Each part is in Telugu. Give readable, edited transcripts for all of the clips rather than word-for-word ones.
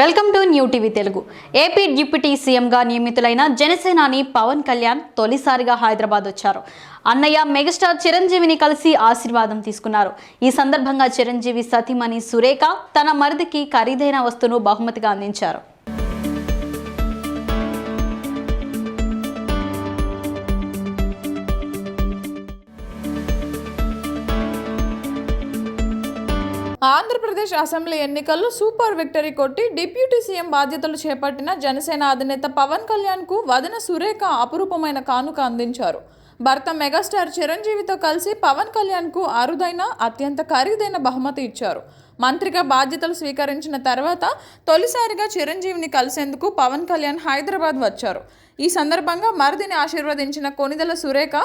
Welcome to new TV Telugu. AP deputy సీఎంగా నియమితులైన జనసేనాని పవన్ కళ్యాణ్ తొలిసారిగా హైదరాబాద్ వచ్చారు. అన్నయ్య మెగాస్టార్ చిరంజీవిని కలిసి ఆశీర్వాదం తీసుకున్నారు. ఈ సందర్భంగా చిరంజీవి సతీమణి సురేఖ తన మరిదికి ఖరీదైన వస్తువును బహుమతిగా అందించారు. ఆంధ్రప్రదేశ్ అసెంబ్లీ ఎన్నికల్లో సూపర్ విక్టరీ కొట్టి డిప్యూటీ సీఎం బాధ్యతలు చేపట్టిన జనసేన అధినేత పవన్ కళ్యాణ్కు వదిన సురేఖ అపురూపమైన కానుక అందించారు. భర్త మెగాస్టార్ చిరంజీవితో కలిసి పవన్ కళ్యాణ్కు అరుదైన అత్యంత ఖరీదైన బహుమతి ఇచ్చారు. మంత్రిగా బాధ్యతలు స్వీకరించిన తర్వాత తొలిసారిగా చిరంజీవిని కలిసేందుకు పవన్ కళ్యాణ్ హైదరాబాద్ వచ్చారు. ఈ సందర్భంగా మరిదిని ఆశీర్వదించిన కొనిదెల సురేఖ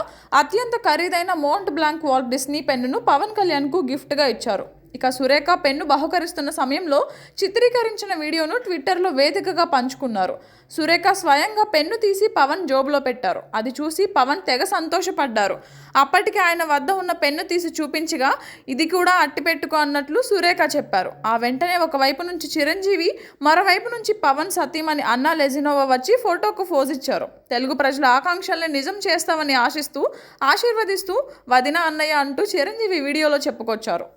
అత్యంత ఖరీదైన మోంట్ బ్లాంక్ వాల్ట్ డిస్నీ పెన్నును పవన్ కళ్యాణ్కు గిఫ్ట్గా ఇచ్చారు. ఇక సురేఖ పెన్ను బహుకరిస్తున్న సమయంలో చిత్రీకరించిన వీడియోను ట్విట్టర్లో వేదికగా పంచుకున్నారు. సురేఖ స్వయంగా పెన్ను తీసి పవన్ జోబులో పెట్టారు. అది చూసి పవన్ తెగ సంతోషపడ్డారు. అప్పటికి ఆయన వద్ద ఉన్న పెన్ను తీసి చూపించగా ఇది కూడా అట్టిపెట్టుకో అన్నట్లు సురేఖ చెప్పారు. ఆ వెంటనే ఒకవైపు నుంచి చిరంజీవి, మరోవైపు నుంచి పవన్ సతీమణి అన్నా లెజినోవా వచ్చి ఫోటోకు ఫోజ్ ఇచ్చారు. తెలుగు ప్రజల ఆకాంక్షల్ని నిజం చేస్తామని ఆశిస్తూ ఆశీర్వదిస్తూ వదిన అన్నయ్య అంటూ చిరంజీవి వీడియోలో చెప్పుకొచ్చారు.